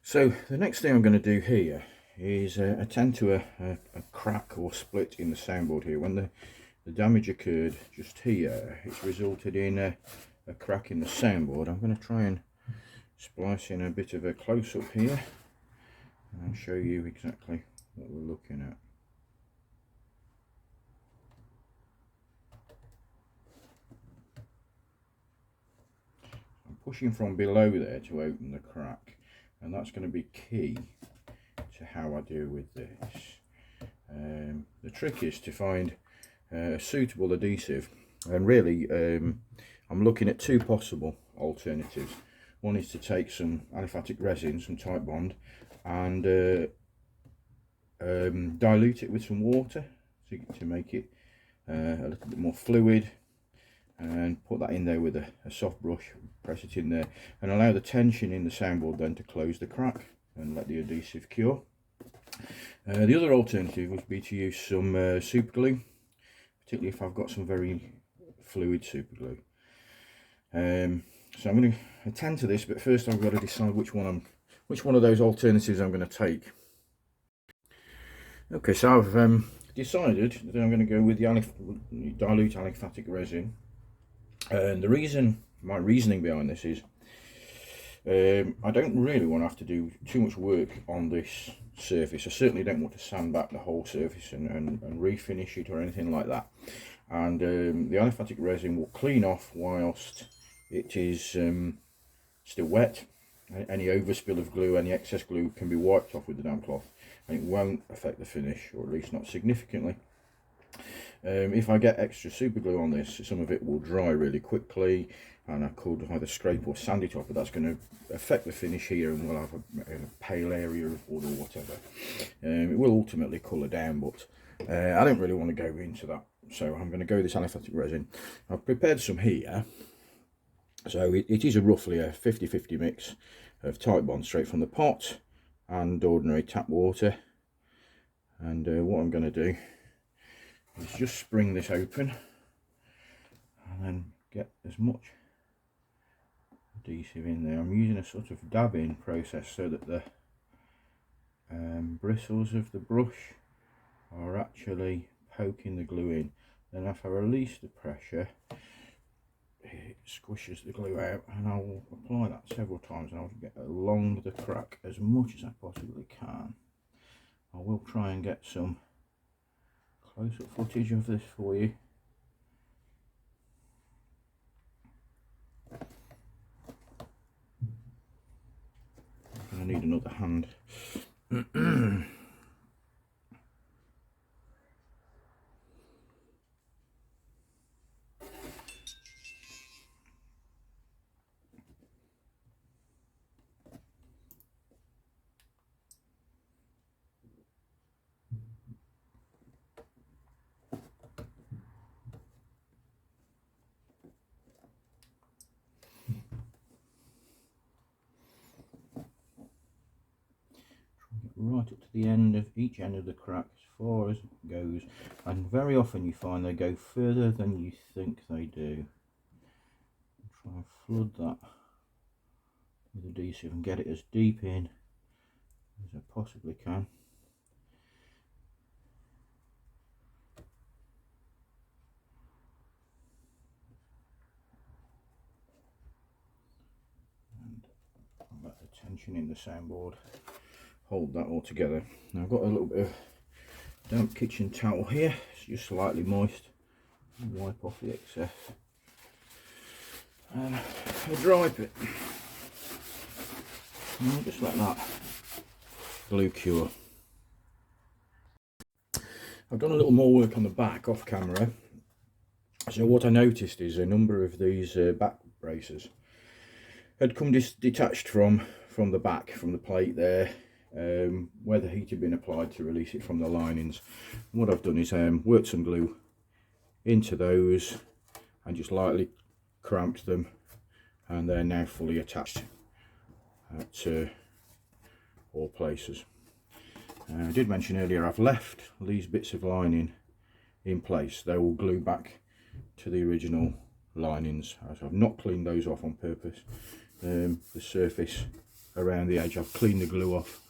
So the next thing I'm going to do here is attend to a crack or split in the soundboard here. When the damage occurred just here, it's resulted in a crack in the soundboard. I'm going to try and splice in a bit of a close-up here and show you exactly what we're looking at. I'm pushing from below there to open the crack, and that's going to be key to how I deal with this. The trick is to find a suitable adhesive, and really I'm looking at two possible alternatives. One is to take some aliphatic resin, some Type Bond, and dilute it with some water to make it a little bit more fluid, and put that in there with a soft brush, press it in there and allow the tension in the soundboard then to close the crack and let the adhesive cure. The other alternative would be to use some super glue, particularly if I've got some very fluid super glue. So I'm going to attend to this, but first I've got to decide which one of those alternatives I'm going to take. Okay, so I've decided that I'm going to go with the dilute aliphatic resin, and my reasoning behind this is I don't really want to have to do too much work on this surface. I certainly don't want to sand back the whole surface and refinish it or anything like that. And the aliphatic resin will clean off whilst it is still wet. Any overspill of glue, any excess glue can be wiped off with the damp cloth, and it won't affect the finish, or at least not significantly. If I get extra super glue on this, some of it will dry really quickly, and I could either scrape or sand it off, but that's going to affect the finish here, and we'll have a pale area of wood or whatever. It will ultimately colour down, but I don't really want to go into that, so I'm going to go with this aliphatic resin. I've prepared some here, so it is roughly a 50-50 mix of Type Bond straight from the pot and ordinary tap water. And what I'm going to do is just spring this open and then get as much adhesive in there. I'm using a sort of dabbing process so that the bristles of the brush are actually poking the glue in. Then if I release the pressure, it squishes the glue out, and I will apply that several times, and I'll get along the crack as much as I possibly can. I will try and get some close-up footage of this for you. I'm going to need another hand. Right up to the end of each end of the crack as far as it goes, and very often you find they go further than you think they do. Try and flood that with adhesive and get it as deep in as I possibly can. And I'll let the tension in the soundboard hold that all together. Now I've got a little bit of damp kitchen towel here, it's just slightly moist. I'll wipe off the excess and I'll dry it, and I'll just let that glue cure. I've done a little more work on the back off camera. So what I noticed is a number of these back braces had come detached from the back, from the plate there, where the heat had been applied to release it from the linings. And what I've done is worked some glue into those and just lightly clamped them, and they're now fully attached at all places. I did mention earlier I've left these bits of lining in place. They will glue back to the original linings, as I've not cleaned those off on purpose. The surface around the edge. I've cleaned the glue off,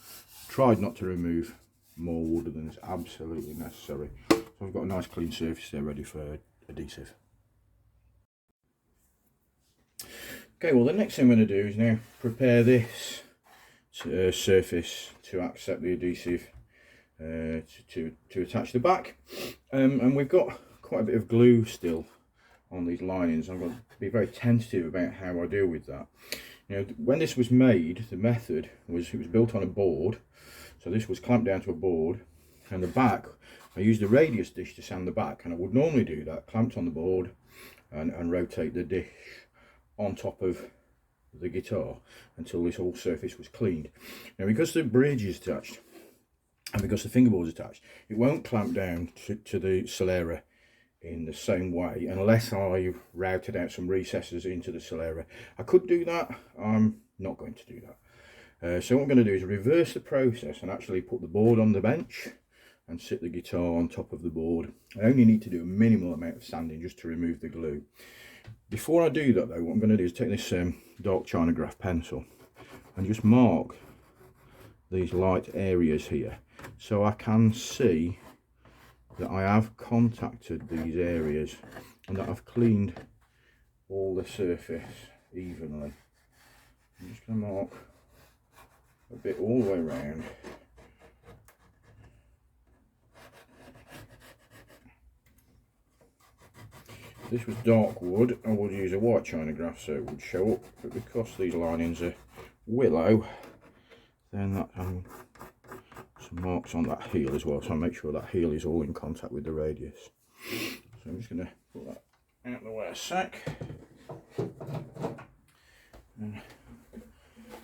tried not to remove more wood than is absolutely necessary. So I've got a nice clean surface there ready for adhesive. Okay, well the next thing I'm going to do is now prepare this surface to accept the adhesive to attach the back, and we've got quite a bit of glue still on these linings. I'm going to be very tentative about how I deal with that. You know, when this was made, the method was it was built on a board, so this was clamped down to a board, and the back I used a radius dish to sand the back, and I would normally do that clamped on the board and rotate the dish on top of the guitar until this whole surface was cleaned. Now because the bridge is attached and because the fingerboard is attached, it won't clamp down to the Solera in the same way unless I routed out some recesses into the Solera. I could do that, I'm not going to do that. So what I'm going to do is reverse the process and actually put the board on the bench and sit the guitar on top of the board. I only need to do a minimal amount of sanding just to remove the glue. Before I do that though, what I'm going to do is take this dark China graph pencil and just mark these light areas here, so I can see that I have contacted these areas and that I've cleaned all the surface evenly. I'm just going to mark a bit all the way around. If this was dark wood, I would use a white China graph so it would show up, but because these linings are willow, then that some marks on that heel as well, so I make sure that heel is all in contact with the radius. So I'm just going to put that out of the way a sec. And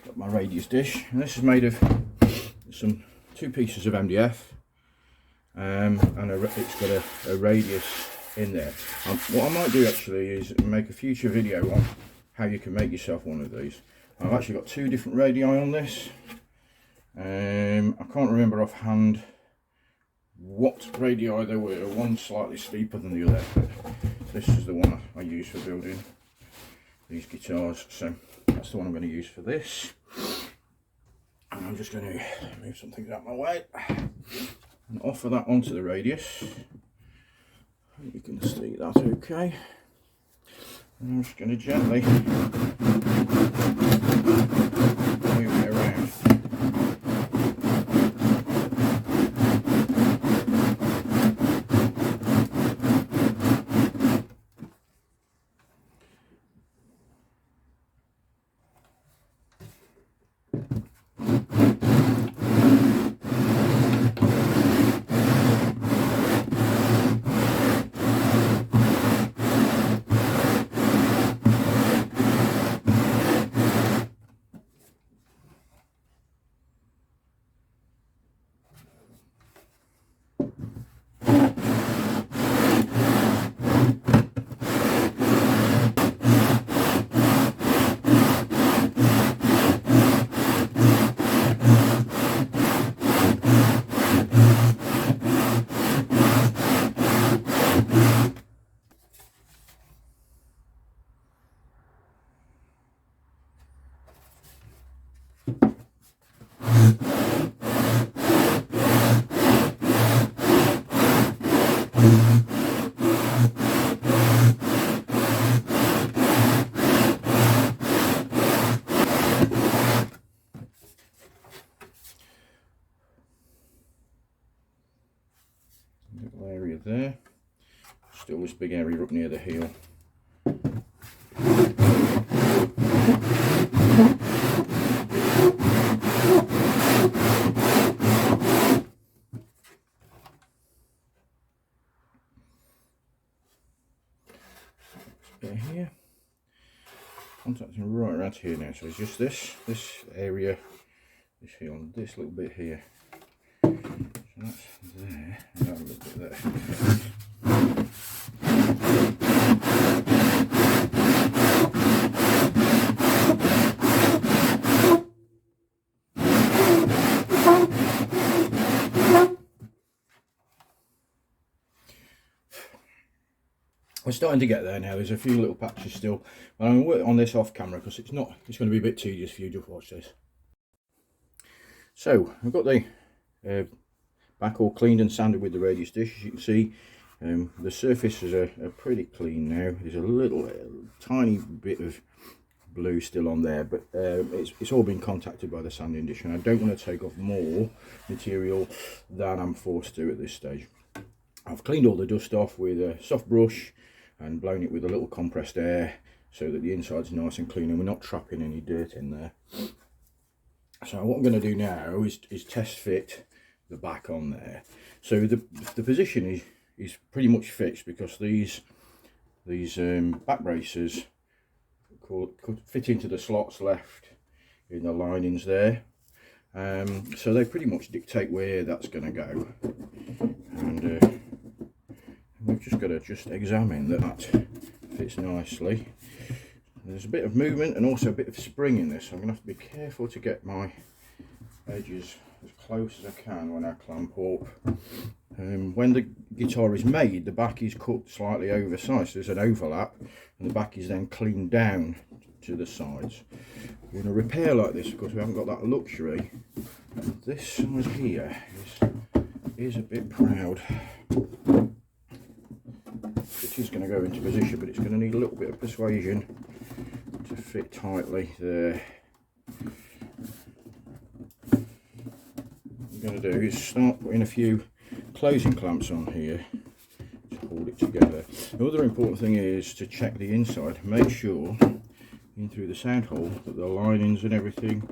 got my radius dish, and this is made of two pieces of MDF, and it's got a radius in there. What I might do actually is make a future video on how you can make yourself one of these. I've actually got two different radii on this. I can't remember offhand what radii they were. One's slightly steeper than the other, but this is the one I use for building these guitars, so that's the one I'm going to use for this. And I'm just going to move some things out of my way and offer that onto the radius. You can see that okay. And I'm just going to gently move it around. Little area there, still this big area up near the heel. Bit here, contacting right around here now, so it's just this area, this heel, and this little bit here. So that's there, and that little bit there. We're starting to get there now. There's a few little patches still, but I'm going to work on this off camera because it's going to be a bit tedious for you to watch this. So I've got the back all cleaned and sanded with the radius dish. As you can see, the surfaces are pretty clean now. There's a little tiny bit of blue still on there, but it's all been contacted by the sanding dish, and I don't want to take off more material than I'm forced to at this stage. I've cleaned all the dust off with a soft brush and blown it with a little compressed air so that the inside's nice and clean and we're not trapping any dirt in there. So what I'm going to do now is test fit the back on there. So the position is pretty much fixed, because these back braces could fit into the slots left in the linings there, so they pretty much dictate where that's going to go, and we've just got to examine that fits nicely. There's a bit of movement and also a bit of spring in this, so I'm going to have to be careful to get my edges as close as I can when I clamp up. When the guitar is made, the back is cut slightly oversized, so there's an overlap, and the back is then cleaned down to the sides. We're going to repair like this because we haven't got that luxury. This side here is a bit proud. It is going to go into position, but it's going to need a little bit of persuasion to fit tightly there. What I'm going to do is start putting a few closing clamps on here to hold it together. The other important thing is to check the inside. Make sure in through the sound hole that the linings and everything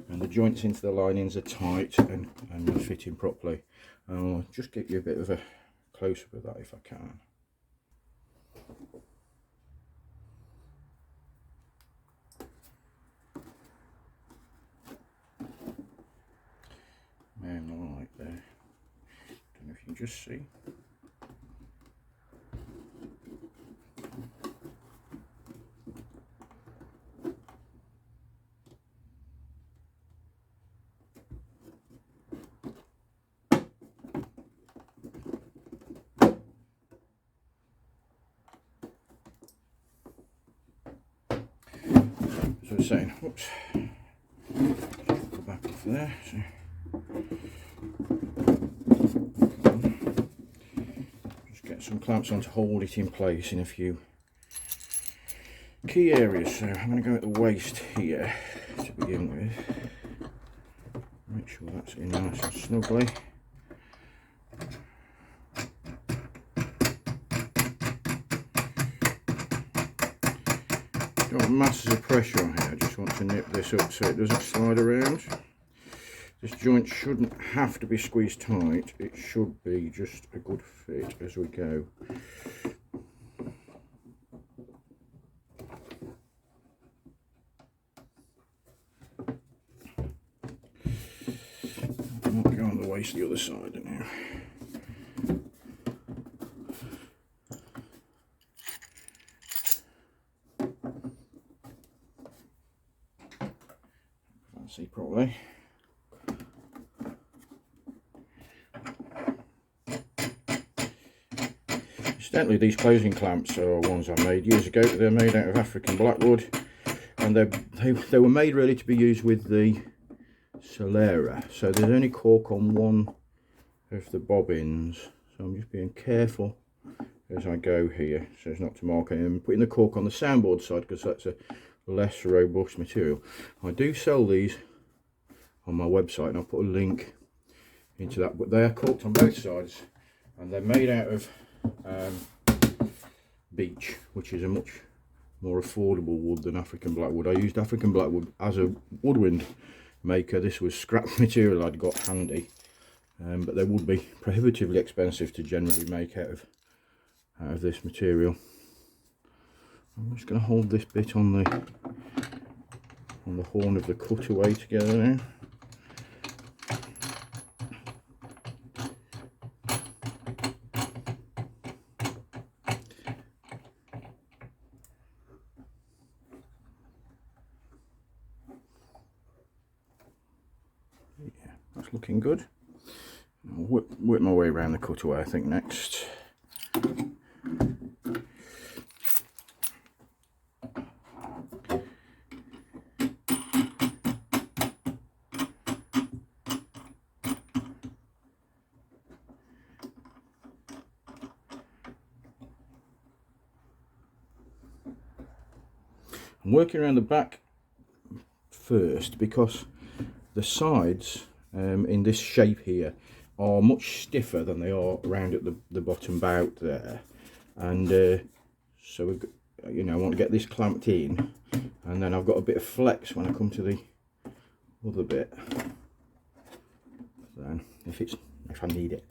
and the joints into the linings are tight and fitting properly. I'll just get you a bit of a close-up of that if I can. Man, the light there. Don't know if you can just see. So I was saying, whoops, go back off there. So. Just get some clamps on to hold it in place in a few key areas. So I'm going to go at the waist here to begin with. Make sure that's in nice and snugly. Don't want masses of pressure on here, I just want to nip this up so it doesn't slide around. This joint shouldn't have to be squeezed tight, it should be just a good fit as we go. I might go on the waist the other side now. See properly. Incidentally, these closing clamps are ones I made years ago. They're made out of African blackwood, and they were made really to be used with the Solera. So there's only cork on one of the bobbins, so I'm just being careful as I go here so as not to mark it. I'm putting the cork on the soundboard side because that's a less robust material. I do sell these on my website and I'll put a link into that, but they are corked on both sides and they're made out of beech, which is a much more affordable wood than African blackwood. I used African blackwood as a woodwind maker. This was scrap material I'd got handy, but they would be prohibitively expensive to generally make out of this material. I'm just going to hold this bit on the horn of the cutaway together now. Yeah, that's looking good. I'll whip my way around the cutaway I think next. I'm working around the back first because the sides in this shape here are much stiffer than they are around at the bottom bout there, and so we've got, you know, I want to get this clamped in, and then I've got a bit of flex when I come to the other bit, then if I need it.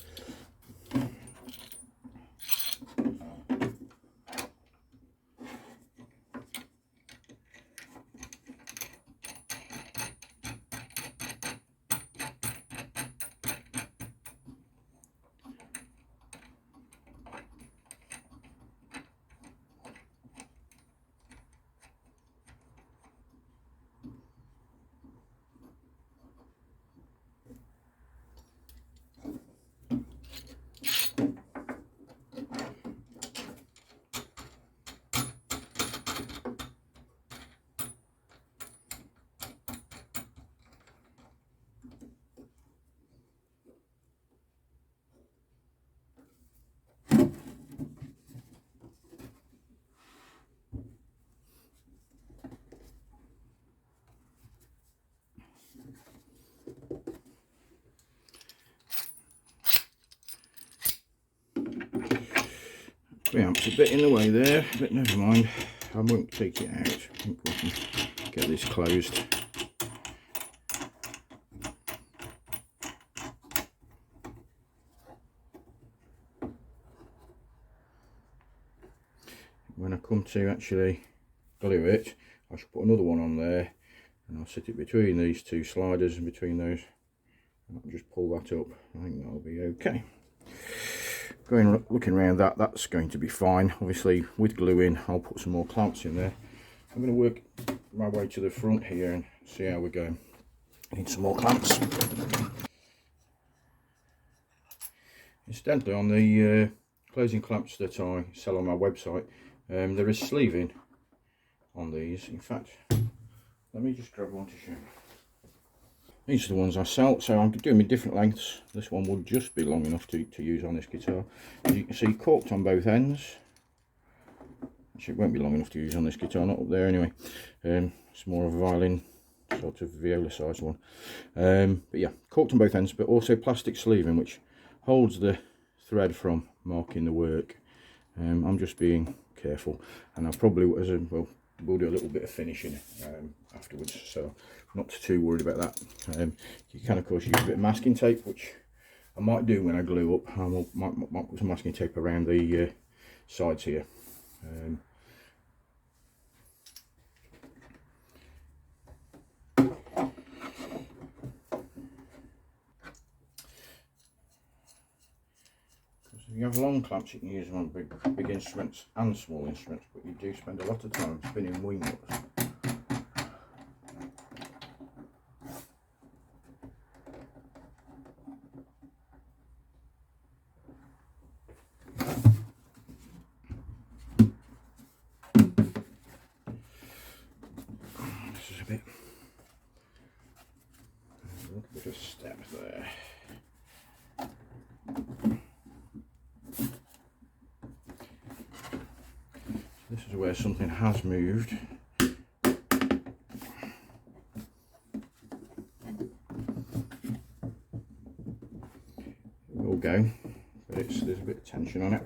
Preamp's a bit in the way there, but never mind, I won't take it out. I think we can get this closed. When I come to actually glue it, I should put another one on there, and I'll sit it between these two sliders, and between those I'll just pull that up. I think that'll be okay. Looking around that's going to be fine. Obviously with gluing I'll put some more clamps in there. I'm going to work my way to the front here and see how we're going. Need some more clamps. Incidentally, on the closing clamps that I sell on my website, there is sleeving on these. In fact, let me just grab one to show you. These are the ones I sell, so I'm doing them in different lengths. This one will just be long enough to use on this guitar. As you can see, corked on both ends. Actually, it won't be long enough to use on this guitar, not up there anyway. It's more of a violin, sort of viola sized one. But yeah, corked on both ends, but also plastic sleeving, which holds the thread from marking the work. I'm just being careful, and I'll probably, we'll do a little bit of finishing afterwards, so not too worried about that. You can of course use a bit of masking tape, which I might do when I glue up. I might put some masking tape around the sides here. You have long clamps, you can use them on big instruments and small instruments, but you do spend a lot of time spinning wing nuts. This is a little bit of step there. This is where something has moved. It will go, but there's a bit of tension on it.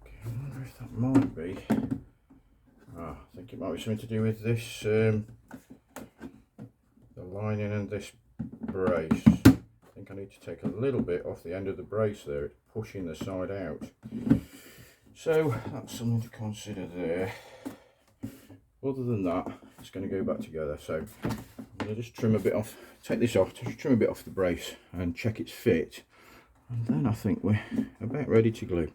Okay, I wonder if that might be. I think it might be something to do with this, the lining and this brace. I think I need to take a little bit off the end of the brace there. It's pushing the side out. So that's something to consider there. Other than that, it's going to go back together. So I'm going to just trim a bit off, take this off, just trim a bit off the brace and check its fit. And then I think we're about ready to glue.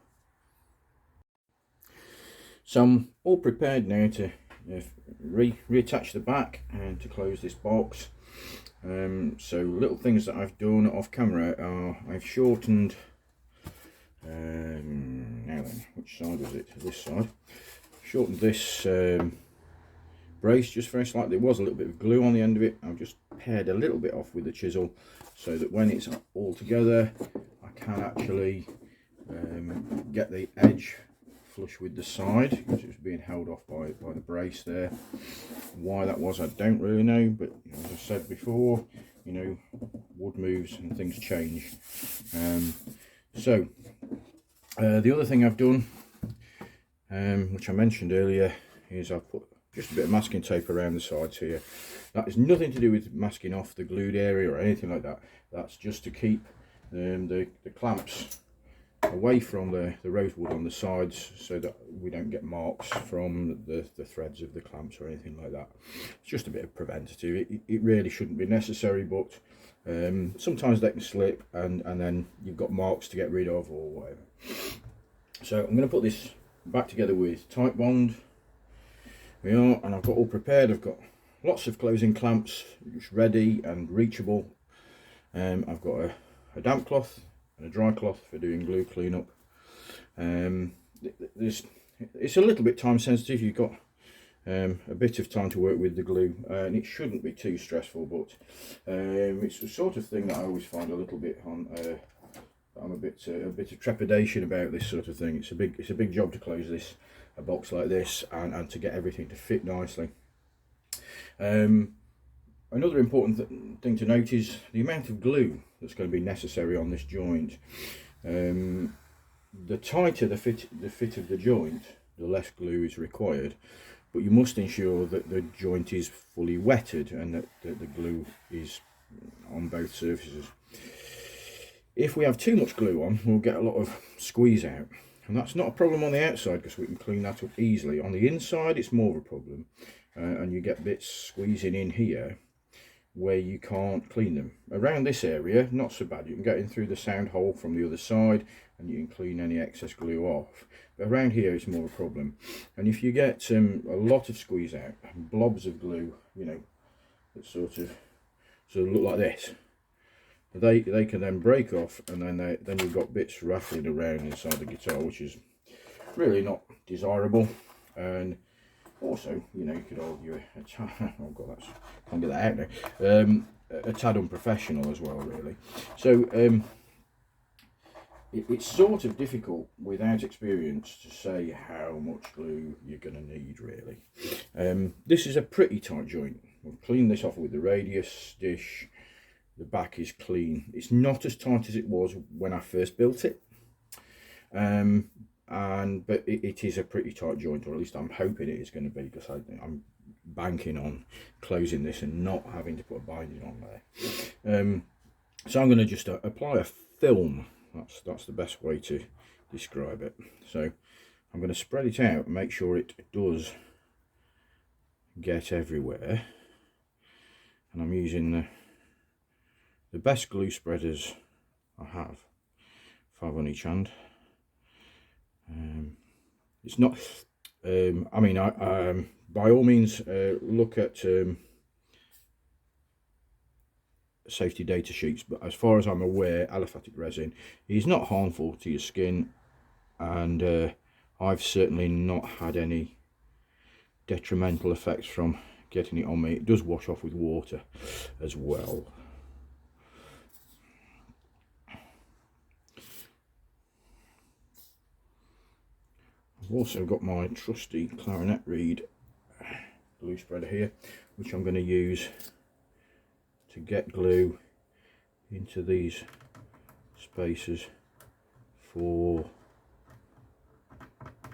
So I'm all prepared now to reattach the back and to close this box. So little things that I've done off camera are I've shortened, now then, which side was it? This side. Shortened this brace just very slightly. There was a little bit of glue on the end of it. I've just pared a little bit off with the chisel so that when it's all together I can actually get the edge flush with the side because it was being held off by the brace there. Why that was, I don't really know, but as I said before, you know, wood moves and things change. So the other thing I've done, which I mentioned earlier, is I've put just a bit of masking tape around the sides here. That has nothing to do with masking off the glued area or anything like that. That's just to keep the clamps away from the rosewood on the sides, so that we don't get marks from the threads of the clamps or anything like that. It's just a bit of preventative. It really shouldn't be necessary, but sometimes they can slip and then you've got marks to get rid of or whatever. So I'm going to put this back together with tight bond. We are, and I've got all prepared. I've got lots of closing clamps just ready and reachable. I've got a damp cloth and a dry cloth for doing glue cleanup. It's a little bit time sensitive. You've got a bit of time to work with the glue, and it shouldn't be too stressful, but it's the sort of thing that I always find a little bit on I'm a bit of trepidation about this sort of thing. It's a big job to close a box like this and to get everything to fit nicely. Another important thing to note is the amount of glue that's going to be necessary on this joint. The tighter the fit of the joint, the less glue is required, but you must ensure that the joint is fully wetted and that the glue is on both surfaces. If we have too much glue on, we'll get a lot of squeeze out, and that's not a problem on the outside because we can clean that up easily. On the inside it's more of a problem, and you get bits squeezing in here where you can't clean them. Around this area, not so bad. You can get in through the sound hole from the other side and you can clean any excess glue off. But around here it's more a problem. And if you get a lot of squeeze out, blobs of glue, you know, that sort of look like this, they can then break off, and then you've got bits rattling around inside the guitar, which is really not desirable. And also, you know, you could argue oh god, that's, can't get that out now, a tad unprofessional as well, really. So it's sort of difficult without experience to say how much glue you're going to need, really. This is a pretty tight joint. We'll clean this off with the radius dish. The back is clean. It's not as tight as it was when I first built it, but it is a pretty tight joint, or at least I'm hoping it is going to be, because I'm banking on closing this and not having to put a binding on there. So I'm going to just apply a film. That's the best way to describe it. So I'm going to spread it out and make sure it does get everywhere, and I'm using the best glue spreaders I have, 5 on each hand. It's not I mean, by all means look at safety data sheets, but as far as I'm aware, aliphatic resin is not harmful to your skin, and I've certainly not had any detrimental effects from getting it on me. It does wash off with water as well. I've also got my trusty clarinet reed glue spreader here, which I'm going to use to get glue into these spaces for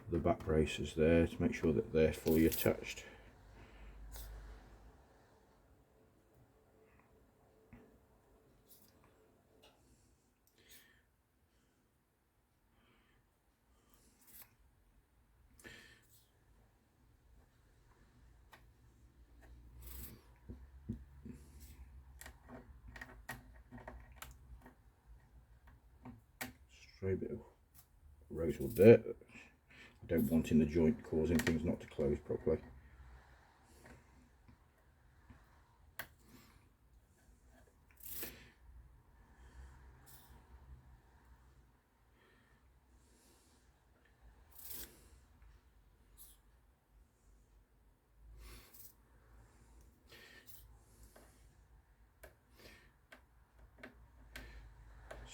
the back braces there, to make sure that they're fully attached. Stray bit of rosewood there. I don't want in the joint, causing things not to close properly.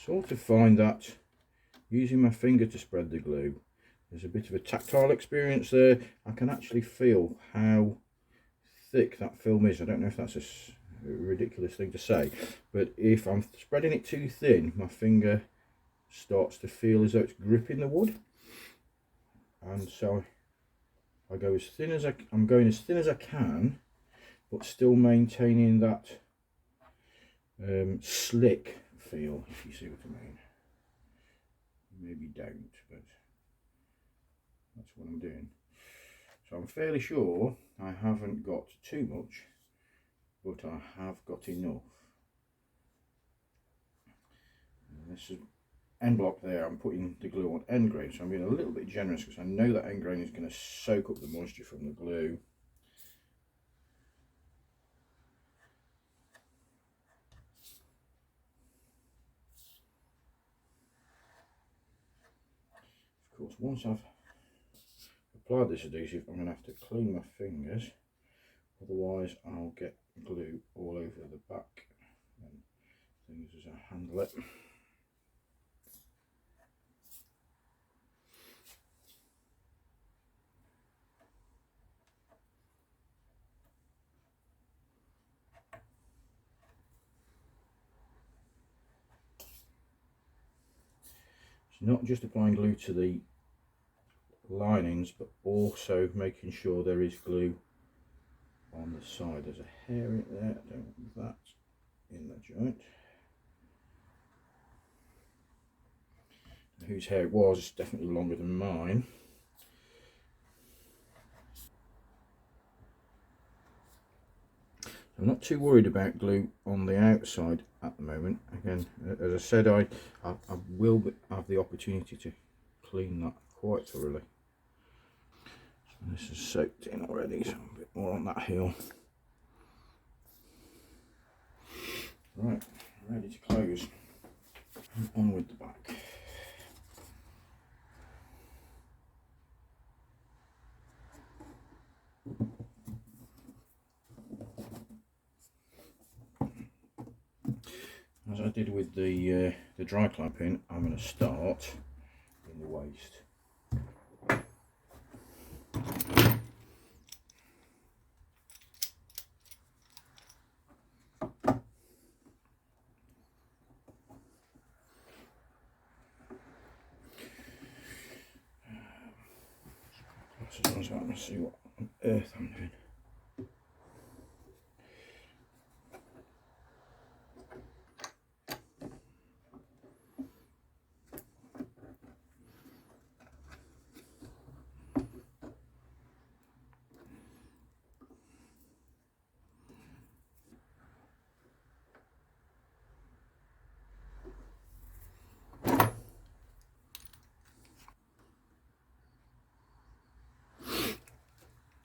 Sort of find that using my finger to spread the glue There's a bit of a tactile experience there. I can actually feel how thick that film is. I don't know if that's a ridiculous thing to say, but if I'm spreading it too thin, my finger starts to feel as though it's gripping the wood, and so I go as thin as I'm going as thin as I can, but still maintaining that slick feel, if you see what I mean. Maybe don't, but that's what I'm doing. So I'm fairly sure I haven't got too much, but I have got enough. And this is end block there. I'm putting the glue on end grain, so I'm being a little bit generous because I know that end grain is going to soak up the moisture from the glue. Of course, once I've applied this adhesive, I'm going to have to clean my fingers, otherwise I'll get glue all over the back and things as I handle it. It's not just applying glue to the linings, but also making sure there is glue on the side. There's a hair in there, don't want that in the joint. Whose hair it was, definitely longer than mine. I'm not too worried about glue on the outside at the moment. Again, as I said, I will have the opportunity to clean that quite thoroughly. So this is soaked in already, so a bit more on that heel. Right, ready to close. And on with the back. As I did with the dry clamping, I'm going to start in the waist. So I'm going to see what on earth I'm doing.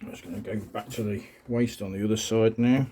I'm just going to go back to the waist on the other side now.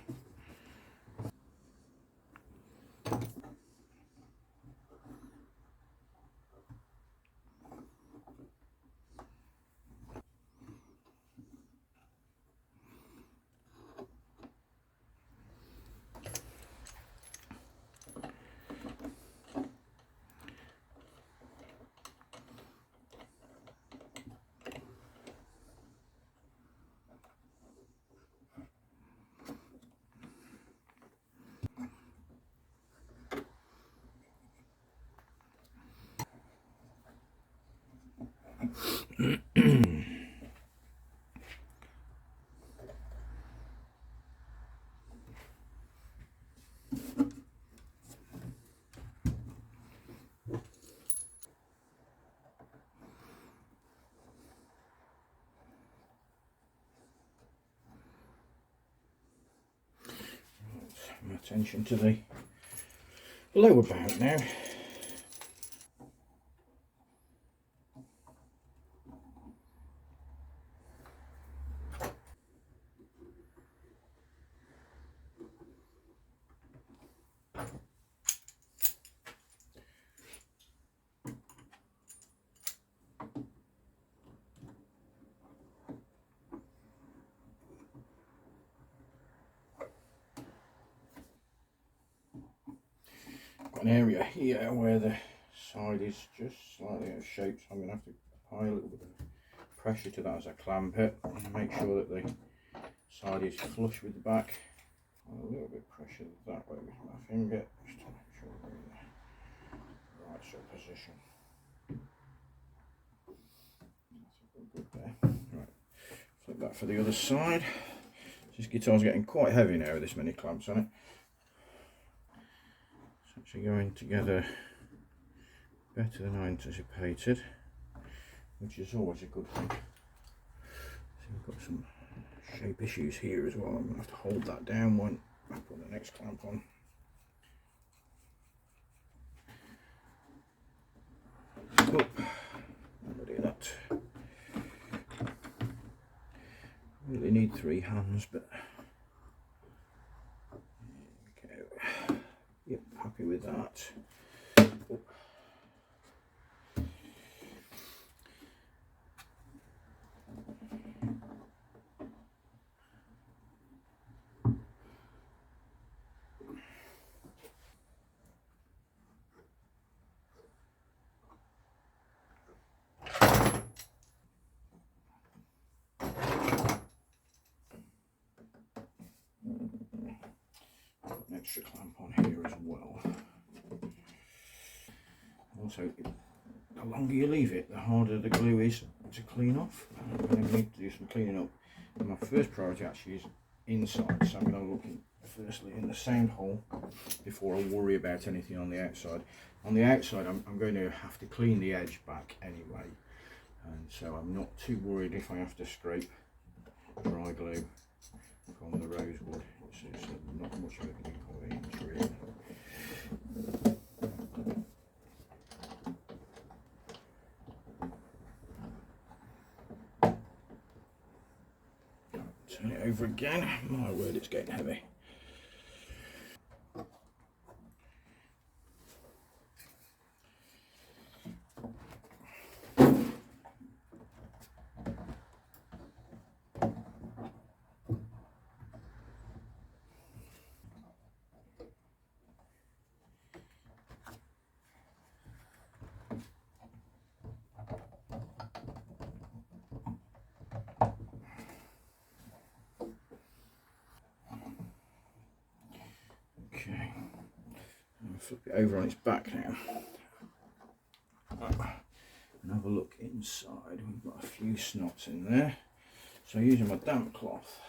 My attention to the lower back now. Got an area here where the side is just slightly out of shape, so I'm going to have to apply a little bit of pressure to that as I clamp it, and make sure that the side is flush with the back. A little bit of pressure that way with my finger, just to make sure we're in the right sort of position. That's good there. Right, flip that for the other side. This guitar's getting quite heavy now with this many clamps on it. It's actually going together better than I anticipated, which is always a good thing. So we've got some shape issues here as well. I'm going to have to hold that down when I put the next clamp on. Oh, I'll do that. Really need 3 hands, but there we go. Yep, happy with that. Oh. An extra clamp on here as well. Also, the longer you leave it, the harder the glue is to clean off. I'm going to need to do some cleaning up. And my first priority actually is inside, so I'm going to look firstly in the sound hole before I worry about anything on the outside. On the outside, I'm going to have to clean the edge back anyway, and so I'm not too worried if I have to scrape dry glue from the rosewood. It's not much of an inconvenience really. Turn it over again. My word, it's getting heavy. Okay, I'll flip it over on its back now and have a look inside. We've got a few snots in there, so using my damp cloth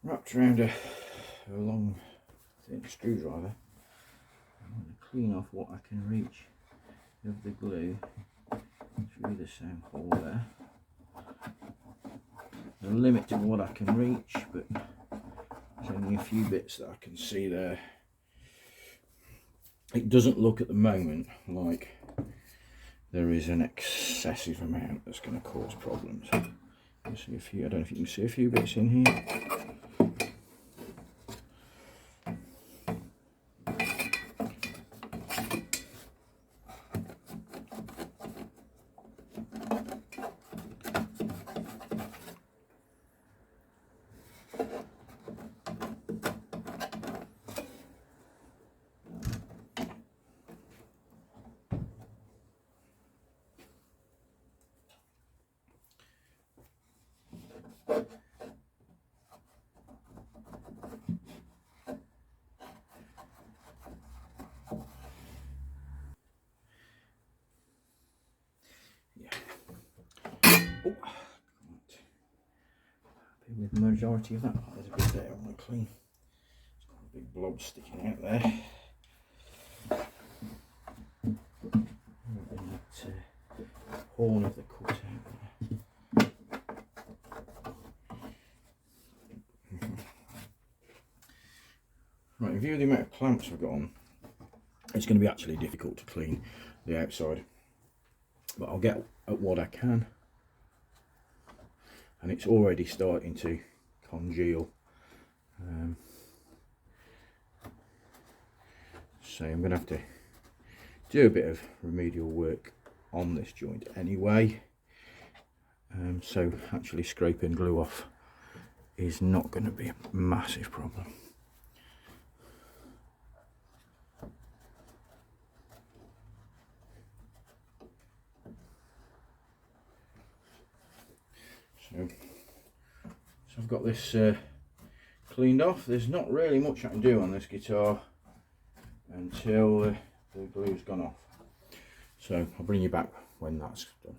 wrapped around a long thin screwdriver, I'm going to clean off what I can reach of the glue through the sound hole there. There's a limit to what I can reach, but there's only a few bits that I can see there. It doesn't look at the moment like there is an excessive amount that's going to cause problems. You see a few, I don't know if you can see a few bits in here. Oh, happy with the majority of that. There's a bit there I want to clean. It's got a big blob sticking out there. And that horn of the cutout there. Right, in view of the amount of clamps I've got on, it's going to be actually difficult to clean the outside, but I'll get at what I can. And it's already starting to congeal, so I'm going to have to do a bit of remedial work on this joint anyway, so actually scraping glue off is not going to be a massive problem. So I've got this cleaned off. There's not really much I can do on this guitar until the glue's gone off. So I'll bring you back when that's done.